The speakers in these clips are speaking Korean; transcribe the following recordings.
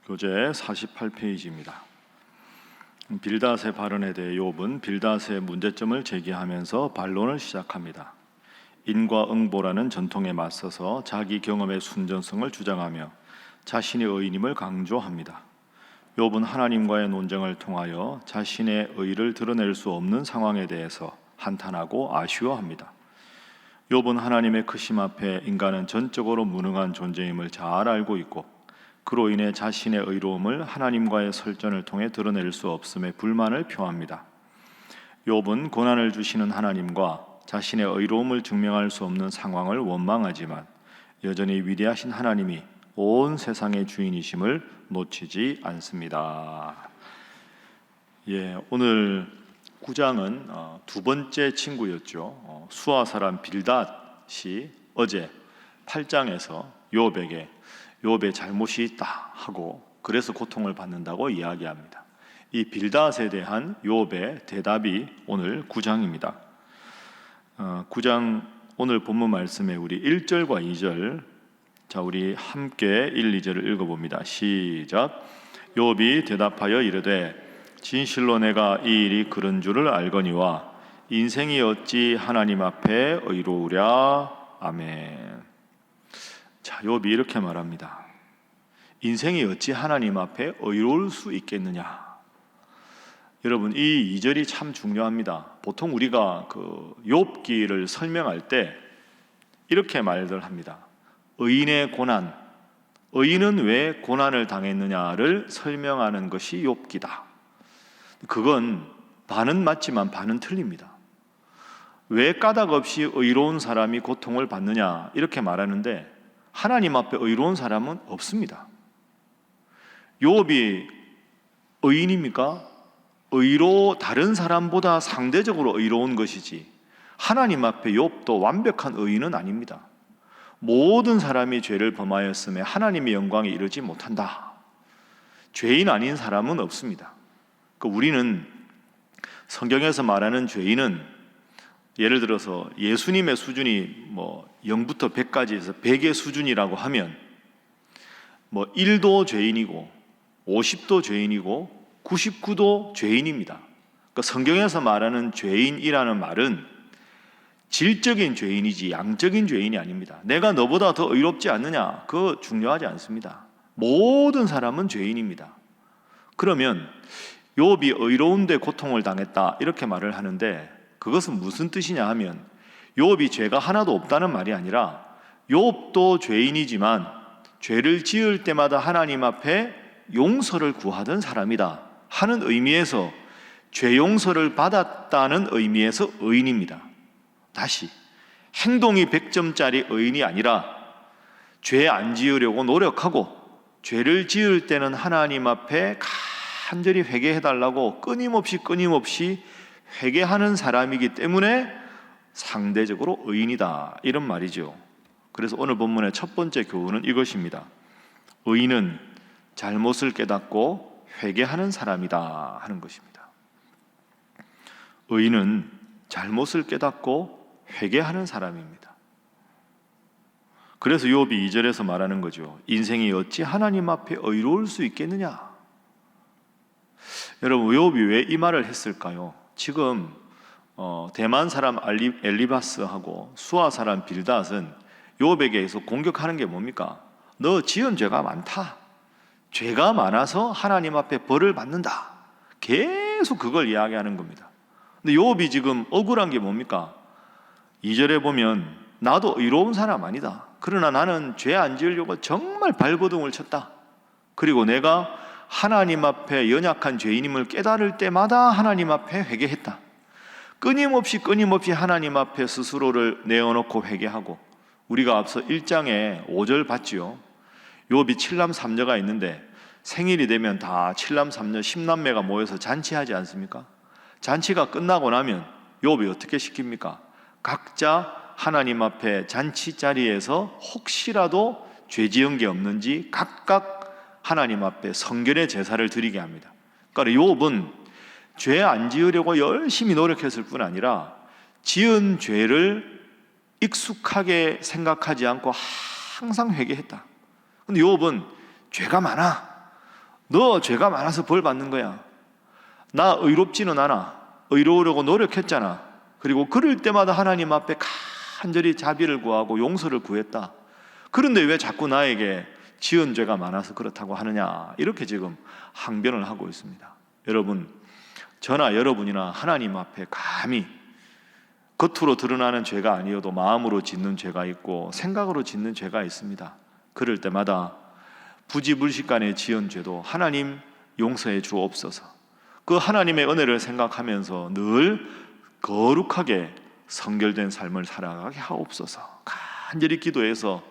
교재 48페이지입니다. 빌닷의 발언에 대해 욥은 빌닷의 문제점을 제기하면서 반론을 시작합니다. 인과응보라는 전통에 맞서서 자기 경험의 순전성을 주장하며 자신의 의인임을 강조합니다. 욥은 하나님과의 논쟁을 통하여 자신의 의를 드러낼 수 없는 상황에 대해서 한탄하고 아쉬워합니다. 욥은 하나님의 크심 앞에 인간은 전적으로 무능한 존재임을 잘 알고 있고 그로 인해 자신의 의로움을 하나님과의 설전을 통해 드러낼 수 없음에 불만을 표합니다. 욥은 고난을 주시는 하나님과 자신의 의로움을 증명할 수 없는 상황을 원망하지만 여전히 위대하신 하나님이 온 세상의 주인이심을 놓치지 않습니다. 오늘 9장은 두 번째 친구였죠. 수아 사람 빌닷이 어제 8장에서 욥에게 욥의 잘못이 있다 하고 그래서 고통을 받는다고 이야기합니다. 이 빌닷에 대한 욥의 대답이 오늘 9장입니다. 9장 오늘 본문 말씀에 우리 1절과 2절, 자 우리 함께 1, 2절을 읽어봅니다. 시작. 욥이 대답하여 이르되 진실로 내가 이 일이 그런 줄을 알거니와 인생이 어찌 하나님 앞에 의로우랴. 아멘. 자, 욥이 이렇게 말합니다. 인생이 어찌 하나님 앞에 의로울 수 있겠느냐. 여러분, 이 2절이 참 중요합니다. 보통 우리가 욥기를 설명할 때 이렇게 말들 합니다. 의인의 고난, 의인은 왜 고난을 당했느냐를 설명하는 것이 욥기다. 그건 반은 맞지만 반은 틀립니다. 왜 까닭 없이 의로운 사람이 고통을 받느냐 이렇게 말하는데 하나님 앞에 의로운 사람은 없습니다. 욥이 의인입니까? 다른 사람보다 상대적으로 의로운 것이지 하나님 앞에 욥도 완벽한 의인은 아닙니다. 모든 사람이 죄를 범하였음에 하나님의 영광에 이르지 못한다. 죄인 아닌 사람은 없습니다. 우리는 성경에서 말하는 죄인은 예를 들어서 예수님의 수준이 0부터 100까지 해서 100의 수준이라고 하면 1도 죄인이고 50도 죄인이고 99도 죄인입니다. 성경에서 말하는 죄인이라는 말은 질적인 죄인이지 양적인 죄인이 아닙니다. 내가 너보다 더 의롭지 않느냐, 그거 중요하지 않습니다. 모든 사람은 죄인입니다. 그러면 욥이 의로운데 고통을 당했다 이렇게 말을 하는데 그것은 무슨 뜻이냐 하면 욥이 죄가 하나도 없다는 말이 아니라 욥도 죄인이지만 죄를 지을 때마다 하나님 앞에 용서를 구하던 사람이다 하는 의미에서 죄 용서를 받았다는 의미에서 의인입니다. 다시 행동이 100점짜리 의인이 아니라 죄 안 지으려고 노력하고 죄를 지을 때는 하나님 앞에 간절히 회개해달라고 끊임없이 회개하는 사람이기 때문에 상대적으로 의인이다 이런 말이죠. 그래서 오늘 본문의 첫 번째 교훈은 이것입니다. 의인은 잘못을 깨닫고 회개하는 사람이다 하는 것입니다. 의인은 잘못을 깨닫고 회개하는 사람입니다. 그래서 욥이 2절에서 말하는 거죠. 인생이 어찌 하나님 앞에 의로울 수 있겠느냐. 여러분, 욥이 왜 이 말을 했을까요? 지금 대만 사람 엘리바스하고 수아 사람 빌닷은 욥에게서 공격하는 게 뭡니까? 너 지은 죄가 많다. 죄가 많아서 하나님 앞에 벌을 받는다. 계속 그걸 이야기하는 겁니다. 근데 욥이 지금 억울한 게 뭡니까? 2절에 보면 나도 의로운 사람 아니다. 그러나 나는 죄 안 지으려고 정말 발버둥을 쳤다. 그리고 내가 하나님 앞에 연약한 죄인임을 깨달을 때마다 하나님 앞에 회개했다. 끊임없이 하나님 앞에 스스로를 내어놓고 회개하고 우리가 앞서 1장에 5절 봤지요. 욥이 7남 3녀가 있는데 생일이 되면 다 7남 3녀 10남매가 모여서 잔치하지 않습니까? 잔치가 끝나고 나면 욥이 어떻게 시킵니까? 각자 하나님 앞에 잔치 자리에서 혹시라도 죄 지은 게 없는지 각각 하나님 앞에 성결의 제사를 드리게 합니다. 그러니까 욥은 죄 안 지으려고 열심히 노력했을 뿐 아니라 지은 죄를 익숙하게 생각하지 않고 항상 회개했다. 근데 욥은 죄가 많아. 너 죄가 많아서 벌 받는 거야. 나 의롭지는 않아. 의로우려고 노력했잖아. 그리고 그럴 때마다 하나님 앞에 간절히 자비를 구하고 용서를 구했다. 그런데 왜 자꾸 나에게 지은 죄가 많아서 그렇다고 하느냐, 이렇게 지금 항변을 하고 있습니다. 여러분, 저나 여러분이나 하나님 앞에 감히 겉으로 드러나는 죄가 아니어도 마음으로 짓는 죄가 있고 생각으로 짓는 죄가 있습니다. 그럴 때마다 부지불식간에 지은 죄도 하나님 용서해 주옵소서. 그 하나님의 은혜를 생각하면서 늘 거룩하게 성결된 삶을 살아가게 하옵소서. 간절히 기도해서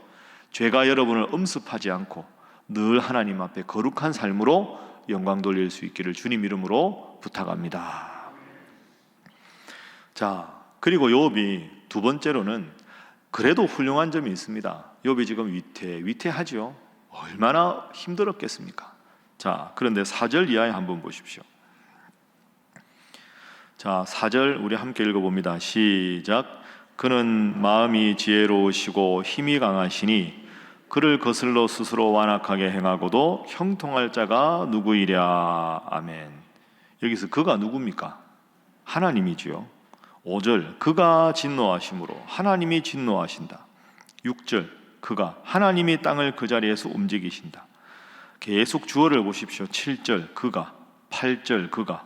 죄가 여러분을 엄습하지 않고 늘 하나님 앞에 거룩한 삶으로 영광 돌릴 수 있기를 주님 이름으로 부탁합니다. 자, 그리고 욥이 두 번째로는 그래도 훌륭한 점이 있습니다. 욥이 지금 위태하죠. 얼마나 힘들었겠습니까? 자, 그런데 4절 이하에 한번 보십시오. 자, 4절 우리 함께 읽어봅니다. 시작. 그는 마음이 지혜로우시고 힘이 강하시니 그를 거슬러 스스로 완악하게 행하고도 형통할 자가 누구이랴. 아멘. 여기서 그가 누굽니까? 하나님이지요. 5절 그가 진노하심으로 하나님이 진노하신다. 6절 그가 하나님이 땅을 그 자리에서 움직이신다. 계속 주어를 보십시오. 7절 그가, 8절 그가,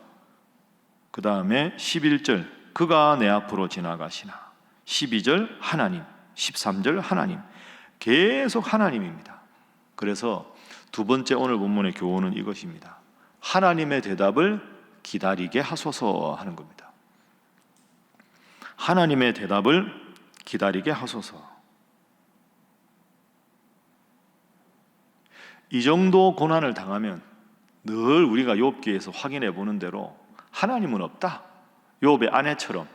그 다음에 11절 그가 내 앞으로 지나가시나, 12절 하나님, 13절 하나님, 계속 하나님입니다. 그래서 두 번째 오늘 본문의 교훈은 이것입니다. 하나님의 대답을 기다리게 하소서 하는 겁니다. 하나님의 대답을 기다리게 하소서. 이 정도 고난을 당하면 늘 우리가 욥기에서 확인해 보는 대로 하나님은 없다. 욥의 아내처럼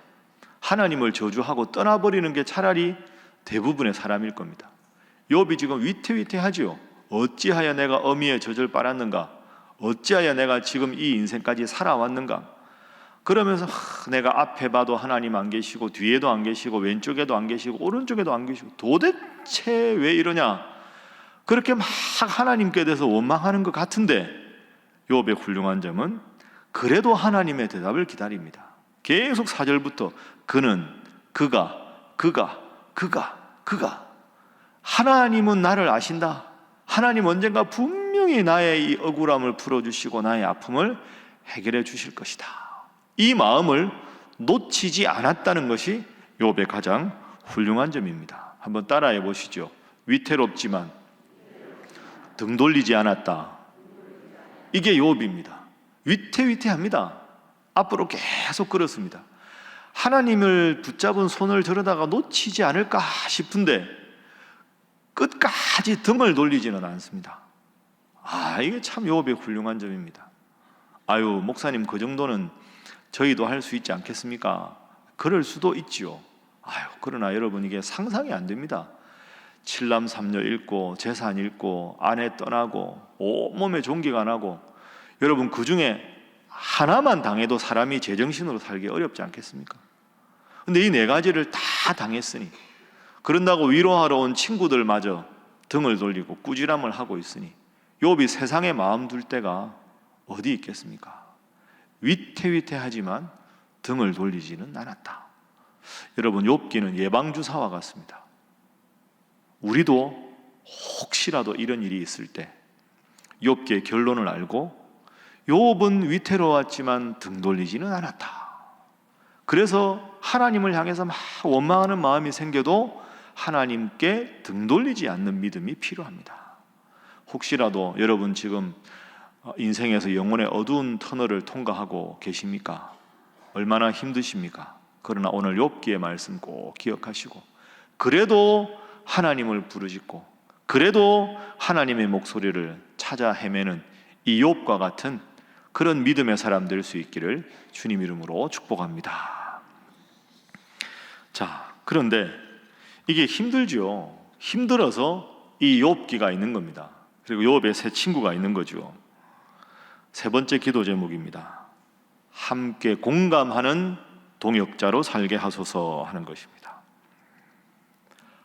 하나님을 저주하고 떠나버리는 게 차라리 대부분의 사람일 겁니다. 욥이 지금 위태위태하지요. 어찌하여 내가 어미의 젖을 빨았는가? 어찌하여 내가 지금 이 인생까지 살아왔는가? 그러면서 내가 앞에 봐도 하나님 안 계시고 뒤에도 안 계시고 왼쪽에도 안 계시고 오른쪽에도 안 계시고 도대체 왜 이러냐? 그렇게 막 하나님께 대해서 원망하는 것 같은데 욥의 훌륭한 점은 그래도 하나님의 대답을 기다립니다. 계속 4절부터 그는, 그가 하나님은 나를 아신다. 하나님 언젠가 분명히 나의 이 억울함을 풀어주시고 나의 아픔을 해결해 주실 것이다. 이 마음을 놓치지 않았다는 것이 욥의 가장 훌륭한 점입니다. 한번 따라해 보시죠. 위태롭지만 등 돌리지 않았다. 이게 욥입니다. 위태위태합니다. 앞으로 계속 그렇습니다. 하나님을 붙잡은 손을 들여다가 놓치지 않을까 싶은데 끝까지 등을 돌리지는 않습니다. 이게 참 욥의 훌륭한 점입니다. 목사님 그 정도는 저희도 할 수 있지 않겠습니까? 그럴 수도 있지요. 그러나 여러분 이게 상상이 안 됩니다. 7남 3녀 잃고 재산 잃고 아내 떠나고 온몸에 종기가 나고 여러분 그 중에 하나만 당해도 사람이 제정신으로 살기 어렵지 않겠습니까? 근데 이 네 가지를 다 당했으니 그런다고 위로하러 온 친구들마저 등을 돌리고 꾸지람을 하고 있으니 욥이 세상에 마음 둘 데가 어디 있겠습니까? 위태위태하지만 등을 돌리지는 않았다. 여러분 욥기는 예방주사와 같습니다. 우리도 혹시라도 이런 일이 있을 때 욥기의 결론을 알고 욥은 위태로웠지만 등 돌리지는 않았다. 그래서 하나님을 향해서 막 원망하는 마음이 생겨도 하나님께 등 돌리지 않는 믿음이 필요합니다. 혹시라도 여러분 지금 인생에서 영혼의 어두운 터널을 통과하고 계십니까? 얼마나 힘드십니까? 그러나 오늘 욥기의 말씀 꼭 기억하시고 그래도 하나님을 부르짖고 그래도 하나님의 목소리를 찾아 헤매는 이 욥과 같은 그런 믿음의 사람 될 수 있기를 주님 이름으로 축복합니다. 자, 그런데 이게 힘들죠. 힘들어서 이 욥기가 있는 겁니다. 그리고 욥의 세 친구가 있는 거죠. 세 번째 기도 제목입니다. 함께 공감하는 동역자로 살게 하소서 하는 것입니다.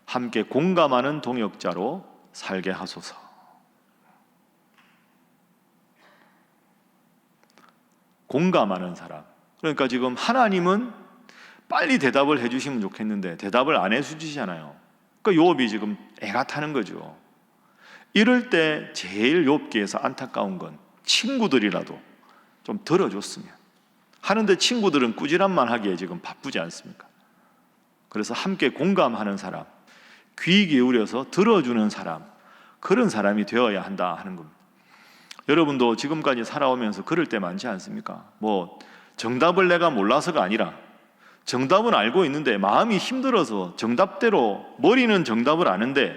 함께 공감하는 동역자로 살게 하소서. 공감하는 사람. 그러니까 지금 하나님은 빨리 대답을 해주시면 좋겠는데 대답을 안 해주시잖아요. 그러니까 욥이 지금 애가 타는 거죠. 이럴 때 제일 욥기에서 안타까운 건 친구들이라도 좀 들어줬으면 하는데, 친구들은 꾸지람만 하기에 지금 바쁘지 않습니까? 그래서 함께 공감하는 사람, 귀 기울여서 들어주는 사람, 그런 사람이 되어야 한다 하는 겁니다. 여러분도 지금까지 살아오면서 그럴 때 많지 않습니까? 뭐 정답을 내가 몰라서가 아니라 정답은 알고 있는데 마음이 힘들어서 정답대로, 머리는 정답을 아는데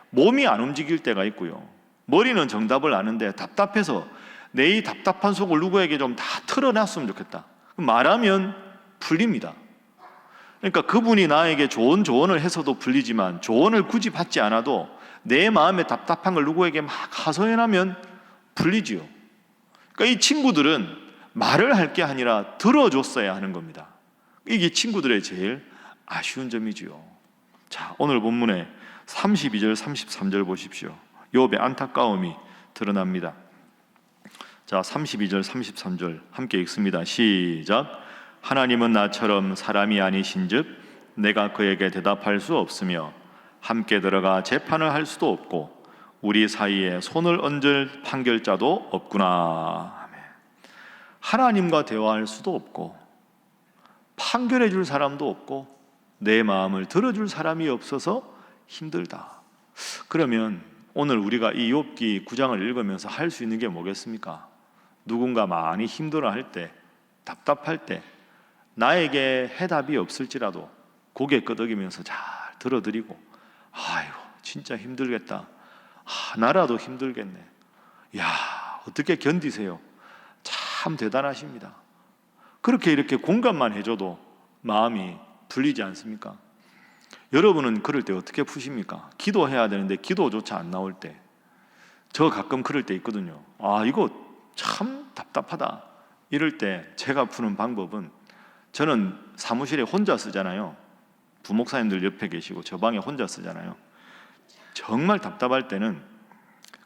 몸이 안 움직일 때가 있고요, 머리는 정답을 아는데 답답해서 내 이 답답한 속을 누구에게 좀 다 털어놨으면 좋겠다. 말하면 풀립니다. 그러니까 그분이 나에게 좋은 조언을 해서도 풀리지만 조언을 굳이 받지 않아도 내 마음의 답답한 걸 누구에게 막 하소연하면 풀리지요. 그러니까 이 친구들은 말을 할 게 아니라 들어줬어야 하는 겁니다. 이게 친구들의 제일 아쉬운 점이지요. 자, 오늘 본문에 32절 33절 보십시오. 욥의 안타까움이 드러납니다. 자, 32절 33절 함께 읽습니다. 시작. 하나님은 나처럼 사람이 아니신즉 내가 그에게 대답할 수 없으며 함께 들어가 재판을 할 수도 없고 우리 사이에 손을 얹을 판결자도 없구나. 아멘. 하나님과 대화할 수도 없고 판결해 줄 사람도 없고 내 마음을 들어줄 사람이 없어서 힘들다. 그러면 오늘 우리가 이 욥기 9장을 읽으면서 할 수 있는 게 뭐겠습니까? 누군가 많이 힘들어할 때, 답답할 때 나에게 해답이 없을지라도 고개 끄덕이면서 잘 들어드리고, 아이고 진짜 힘들겠다, 나라도 힘들겠네, 야 어떻게 견디세요, 참 대단하십니다. 그렇게 이렇게 공감만 해줘도 마음이 풀리지 않습니까? 여러분은 그럴 때 어떻게 푸십니까? 기도해야 되는데 기도조차 안 나올 때, 저 가끔 그럴 때 있거든요. 이거 참 답답하다. 이럴 때 제가 푸는 방법은, 저는 사무실에 혼자 쓰잖아요. 부목사님들 옆에 계시고 저 방에 혼자 쓰잖아요. 정말 답답할 때는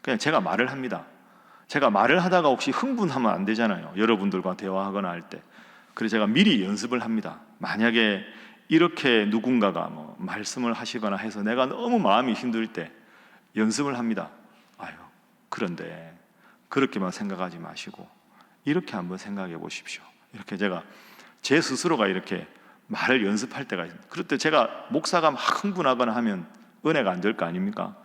그냥 제가 말을 합니다. 제가 말을 하다가 혹시 흥분하면 안 되잖아요, 여러분들과 대화하거나 할 때. 그래서 제가 미리 연습을 합니다. 만약에 이렇게 누군가가 뭐 말씀을 하시거나 해서 내가 너무 마음이 힘들 때 연습을 합니다. 그런데 그렇게만 생각하지 마시고 이렇게 한번 생각해 보십시오. 이렇게 제가 제 스스로가 이렇게 말을 연습할 때가 있습니다. 그럴 때 제가 목사가 막 흥분하거나 하면 은혜가 안 될 거 아닙니까?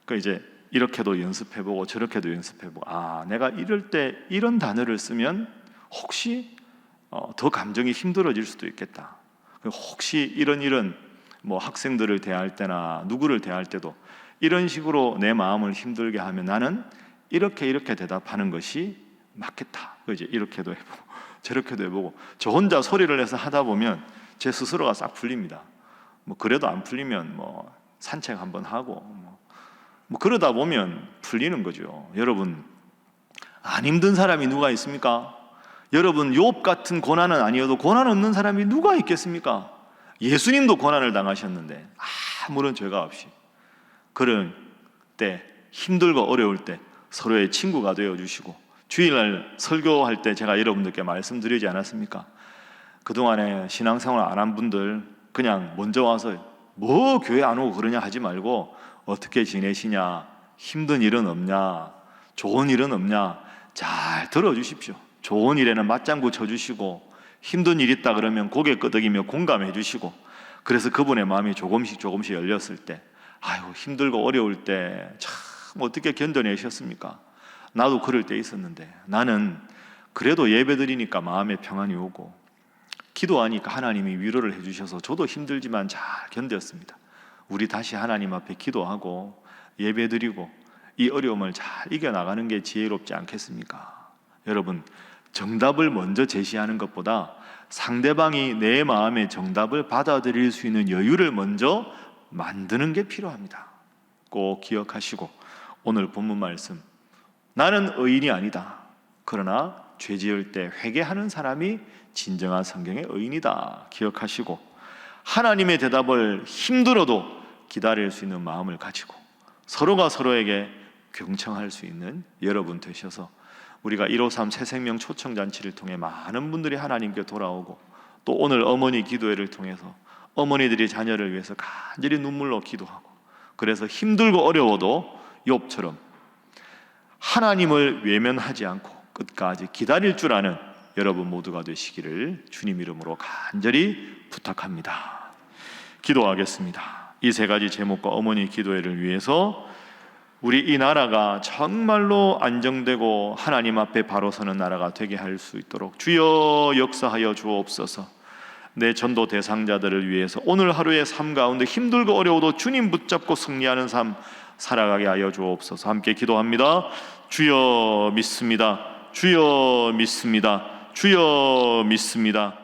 그러니까 이제 이렇게도 연습해보고 저렇게도 연습해보고, 내가 이럴 때 이런 단어를 쓰면 혹시 더 감정이 힘들어질 수도 있겠다. 혹시 이런 뭐 학생들을 대할 때나 누구를 대할 때도 이런 식으로 내 마음을 힘들게 하면 나는 이렇게 대답하는 것이 맞겠다. 이제 이렇게도 해보고 저렇게도 해보고, 저 혼자 소리를 내서 하다 보면 제 스스로가 싹 풀립니다. 뭐 그래도 안 풀리면 뭐 산책 한번 하고 뭐 그러다 보면 풀리는 거죠. 여러분, 안 힘든 사람이 누가 있습니까? 여러분, 욥 같은 고난은 아니어도 고난 없는 사람이 누가 있겠습니까? 예수님도 고난을 당하셨는데 아무런 죄가 없이. 그럴 때, 힘들고 어려울 때 서로의 친구가 되어주시고, 주일날 설교할 때 제가 여러분들께 말씀드리지 않았습니까? 그동안에 신앙생활 안 한 분들 그냥 먼저 와서 뭐 교회 안 오고 그러냐 하지 말고, 어떻게 지내시냐, 힘든 일은 없냐, 좋은 일은 없냐, 잘 들어주십시오. 좋은 일에는 맞장구 쳐주시고, 힘든 일 있다 그러면 고개 끄덕이며 공감해 주시고, 그래서 그분의 마음이 조금씩 열렸을 때, 힘들고 어려울 때 참 어떻게 견뎌내셨습니까? 나도 그럴 때 있었는데, 나는 그래도 예배드리니까 마음에 평안이 오고, 기도하니까 하나님이 위로를 해주셔서 저도 힘들지만 잘 견뎠습니다. 우리 다시 하나님 앞에 기도하고 예배드리고 이 어려움을 잘 이겨나가는 게 지혜롭지 않겠습니까? 여러분, 정답을 먼저 제시하는 것보다 상대방이 내 마음의 정답을 받아들일 수 있는 여유를 먼저 만드는 게 필요합니다. 꼭 기억하시고, 오늘 본문 말씀, 나는 의인이 아니다, 그러나 죄 지을 때 회개하는 사람이 진정한 성경의 의인이다 기억하시고, 하나님의 대답을 힘들어도 기다릴 수 있는 마음을 가지고 서로가 서로에게 경청할 수 있는 여러분 되셔서 우리가 153 새생명 초청잔치를 통해 많은 분들이 하나님께 돌아오고, 또 오늘 어머니 기도회를 통해서 어머니들이 자녀를 위해서 간절히 눈물로 기도하고, 그래서 힘들고 어려워도 욥처럼 하나님을 외면하지 않고 끝까지 기다릴 줄 아는 여러분 모두가 되시기를 주님 이름으로 간절히 부탁합니다. 기도하겠습니다. 이 세 가지 제목과 어머니 기도회를 위해서 우리 이 나라가 정말로 안정되고 하나님 앞에 바로 서는 나라가 되게 할 수 있도록 주여 역사하여 주옵소서. 내 전도 대상자들을 위해서 오늘 하루의 삶 가운데 힘들고 어려워도 주님 붙잡고 승리하는 삶 살아가게 하여 주옵소서. 함께 기도합니다. 주여 믿습니다. 주여 믿습니다. 주여 믿습니다.